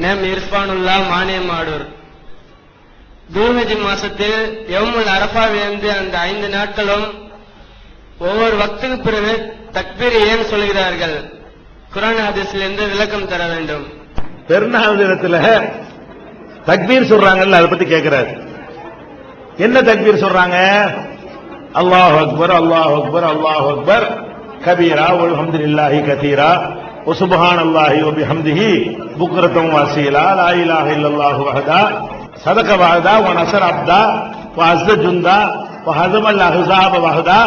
நம் இர்ஃபானுல்லா மானியமாடூர். துல்ஹஜ் மாசத்தில் யௌமுல் அரஃபாவிலிருந்து அந்த 5 நாட்களும் ஒவ்வொரு வக்துக்கு பிறகு தக்பீர் ஏன் சொல்கிறார்கள்? குர்ஆன் ஹதீஸிலிருந்து விளக்கம் தர வேண்டும். பெருநாள் தினத்துல தக்பீர் சொல்றாங்கல்ல, அதை பத்தி கேட்கிறாரு. என்ன தக்பீர் சொல்றாங்க? அல்லாஹு அக்பர் அல்லாஹு அக்பர் அல்லாஹு அக்பர் கபீரா வல்ஹம்துலில்லாஹி கதீரா வசுப்ஹானல்லாஹி வபிஹம்திஹி புக்ரத்தம் வஸீலா லா இலாஹ இல்லல்லாஹு வஹதா சதக வஹதா வநஸர அப்தா வஅஸ்ஸ ஜுந்தா வஹஸமல் அஹ்ஸாப வஹதா.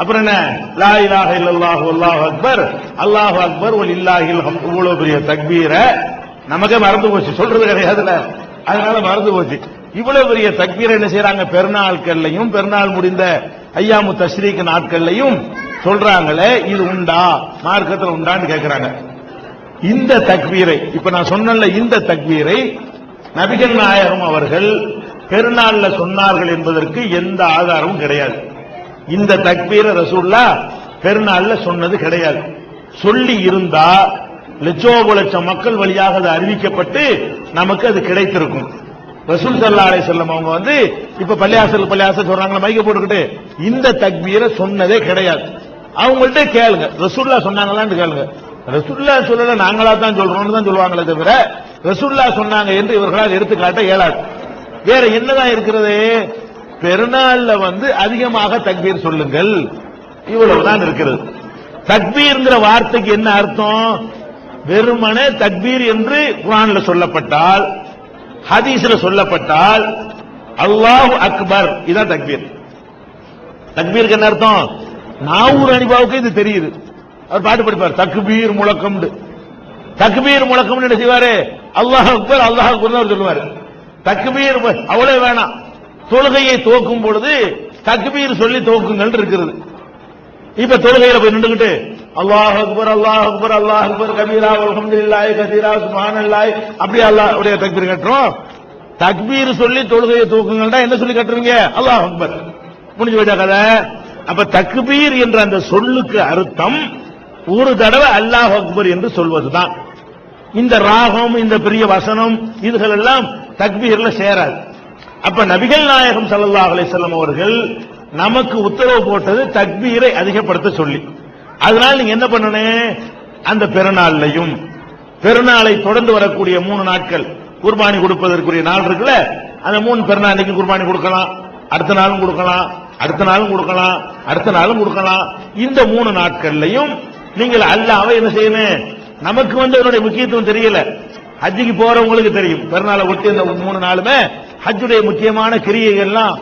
அப்புறம் என்ன? லா இலாஹ இல்லல்லாஹு அல்லாஹு அக்பர் அல்லாஹு அக்பர் வலில்லாஹில் ஹம்து. இவ்வளவு பெரிய தக்பீர நமக்கே மறந்து போச்சு, சொல்றது கிடையாதுல, அதனால மறந்து போச்சு. இவ்வளவு பெரிய தக்பீரை என்ன செய்யறாங்க? பெருநாட்கள்லையும் பெருநாள் முடிந்த ஐயாமு தஷ்ரீக் நாட்கள்லையும் சொல்றாங்களே, இது உண்டா, மார்க்கத்தில் உண்டான்னு கேட்கிறாங்க. இந்த தக்பீரை இப்ப நான் சொன்னல, இந்த தக்பீரை நபிகள் நாயகம் அவர்கள் பெருநாள்ல சொன்னார்கள் என்பதற்கு எந்த ஆதாரமும் கிடையாது. இந்த தக்பீரை ரசூலுல்லா பெருநாள்ல சொன்னது கிடையாது. சொல்லி இருந்தா லட்சோபலட்சம் மக்கள் வழியாக அது அறிவிக்கப்பட்டு நமக்கு அது கிடைத்திருக்கும். ரசூல் ஸல்லல்லாஹு அலைஹி வஸல்லம் அவங்க இப்ப பள்ளியாசல் சொல்றாங்களா, மைக்க போட்டுக்கிட்டு இந்த தக்பீரை சொன்னதே கிடையாது. அவங்கள்ட்ட கேளுங்க, ரசூலுல்லாஹ் சொன்னாங்களான்னு கேளுங்க. ரசூலுல்லாஹ் சொல்லல, நாங்களா தான் சொல்றோம்னு தான் சொல்லுவாங்களே தவிர ரசூலுல்லாஹ் சொன்னாங்க என்று இவர்களால் எடுத்துக்காட்ட இயலாது. வேற என்னதான் இருக்கிறது? பெருநாள்ல அதிகமாக தக்பீர் சொல்லுங்கள், இவ்வளவுதான் இருக்கிறது. தக்பீர்ங்கிற வார்த்தைக்கு என்ன அர்த்தம்? வெறுமனே தக்பீர் என்று குர்ஆன்ல சொல்லப்பட்டால், ஹதீஸ்ல சொல்லப்பட்டால் அல்லாஹு அக்பர், இதான் தக்பீர். தக்பீருக்கு என்ன அர்த்தம்? நாவூர் அனிபாவுக்கு இது தெரியுது. அவர் பாட்டு படிப்பார், தக்பீர் முழக்கம். தக்பீர் முழக்கம் என்ன செய்வாரு? அல்லாஹ் அக்பர் அல்லாஹ் அக்பர் சொல்லுவாரு. தக்பீர் அவ்வளவு வேணாம். தொழுகையை துவக்கும் பொழுது தக்பீர் சொல்லி துவக்குங்கள் இருக்கிறது. இப்ப தொழுகையில போய் நின்றுகிட்டு அல்லாஹ் அக்பர் அல்லாஹ் அக்பர் அல்லாஹ் அக்பர் கபீரா வல்ஹம்துலில்லாஹி கதீரா சுப்ஹானல்லாஹி அப்படி அல்லாஹ் உடைய தக்பீர் கட்டுறோம். தக்பீர் சொல்லி தொழுகையை துவக்குங்கள்டா என்ன சொல்லி கட்டுறீங்க? அல்லாஹ் அக்பர். முடிஞ்சு போயிட்டா கதை. அப்ப தக்பீர் என்ற அந்த சொல்லுக்கு அர்த்தம் ஒரு தடவை அல்லாஹ் அக்பர் என்று சொல்வதுதான். இந்த ராகம், இந்த பெரிய வசனம், இதுகள் எல்லாம் தக்பீர்ல சேராது. அப்ப நபிகள் நாயகம் ஸல்லல்லாஹு அலைஹி வஸல்லம் அவர்கள் நமக்கு உத்தரவு போட்டது தக்பீரை அதிகப்படுத்த சொல்லி. அதனால நீங்க என்ன பண்ணணும்? அந்த பெருநாளையும் பெருநாளை தொடர்ந்து வரக்கூடிய 3 நாட்கள் குர்பானி கொடுப்பதற்குரிய நாள் இருக்குல்ல, அந்த 3 பெருநாளைக்கு குர்பானி கொடுக்கலாம், அடுத்த நாளும் கொடுக்கலாம், அடுத்த நாளும் கொடுக்கலாம், அடுத்த நாளும் கொடுக்கலாம். இந்த 3 நாட்கள்லையும் நீங்கள் அல்லாஹ்வை என்ன செய்யணும்? நமக்கு அதனுடைய முக்கியத்துவம் தெரியல, ஹஜ்ஜுக்கு போறவங்களுக்கு தெரியும். பெருநாளை ஒட்டி இந்த 3 நாளுமே ஹஜ்ஜுடைய முக்கியமான கிரியைகள்லாம்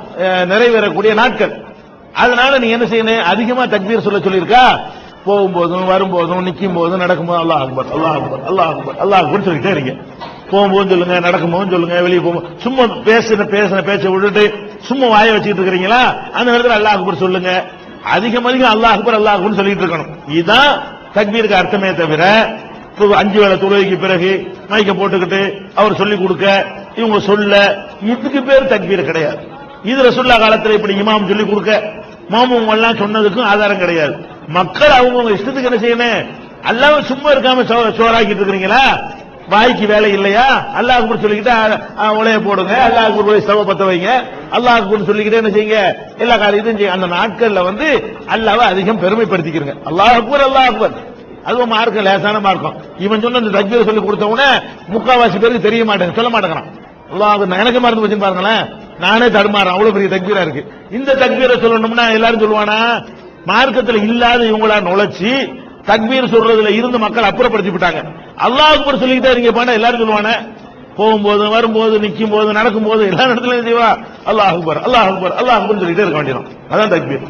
நிறைவேறக்கூடிய நாட்கள். அதனால நீங்க என்ன செய்யணும்? அதிகமா தக்பீர் சொல்லியிருக்கா, போகும்போதும் வரும்போதும் நிக்கும் போதும் நடக்கும்போது அல்லாஹ் அக்பர் அல்லாஹ் அக்பர் அல்லாஹ் அக்பர் அல்லாஹ் அக்பர் சொல்லிட்டே இருங்க. போகும்போது சொல்லுங்க, நடக்கும்போது சொல்லுங்க, வெளியே போகும்போது சும்மா பேசின பேச்சை விட்டுட்டு சும்மா வாய வச்சுட்டு இருக்கிறீங்களா, அந்த நேரத்தில் அல்லாஹ் அக்பர் சொல்லுங்க. அதிகம் அல்லாஹ் அக்பர் அல்லாஹ் அக்பர் சொல்லிட்டு இருக்கணும். இதுதான் தக்பீருக்கு அர்த்தமே தவிர 5 வேளை தொழுகைக்கு பிறகு மைக்க போட்டுக்கிட்டு அவர் சொல்லி கொடுக்க இவங்க சொல்ல, இதுக்கு பேர் தக்பீர் கிடையாது. இது ரசூலுல்லாஹ் காலத்தில் இப்படி இமாம் சொல்லி கொடுக்க மாமும் எல்லாம் சொன்னதுக்கும் ஆதாரம் கிடையாது. மக்கள் அவங்க இஷ்டத்துக்கு என்ன செய்யணும்? அல்லாஹ் சும்மா இருக்காம சோறாக்கிட்டு இருக்கிறீங்களா? வாய்க்கு வேலை இல்லையா? அல்லாஹ் அக்பர் சொல்லிக்கிட்டு உலைய போடுங்க, அல்லாஹ் அக்பர் ஸ்டவ் பத்த வைங்க, அல்லாஹ் அக்பர் சொல்லிக்கிட்டே என்ன செய்யுங்க? எல்லா காரியத்தையும் செய்யுங்க. அந்த நாட்கள்ல அல்லாஹ்வை அதிகம் பெருமைப்படுத்திக்கிறங்க. அல்லாஹ் அக்பர் அல்லாஹ் அக்பர், அதுவும் மார்க்கம் லேசான மார்க்கம். இவன் சொன்ன இந்த தக்பீர் சொல்லி கொடுத்தவன முக்காவாசி பேருக்கு தெரிய மாட்டேங்க, சொல்ல மாட்டேங்கிறான். அல்லாஹ் எனக்கு மறந்து போச்சு பாருங்களேன், நானே தடுமாறேன், அவ்வளவு பெரிய தக்பீரா இருக்கு. இந்த தக்பீரை சொல்லணும்னா எல்லாரும் சொல்லுவானா? மார்க்கத்தில் இல்லாத இவங்களா நுழைச்சி தக்பீர் சொல்றதுல இருந்து மக்கள் அப்புறப்படுத்தி விட்டாங்க. அல்லாஹ் அக்பர் சொல்லிக்கிட்டே இருங்க பாண்டா எல்லாரும் சொல்லுவானே, போகும்போது வரும்போது நிக்கும் போது நடக்கும் போது எல்லா இடத்துலயும் செய்வா அல்லாஹ் அக்பர் அல்லாஹ் அக்பர் அல்லாஹ் அக்பர் சொல்லிட்டே இருக்க வேண்டியது. அதான் தக்பீர்.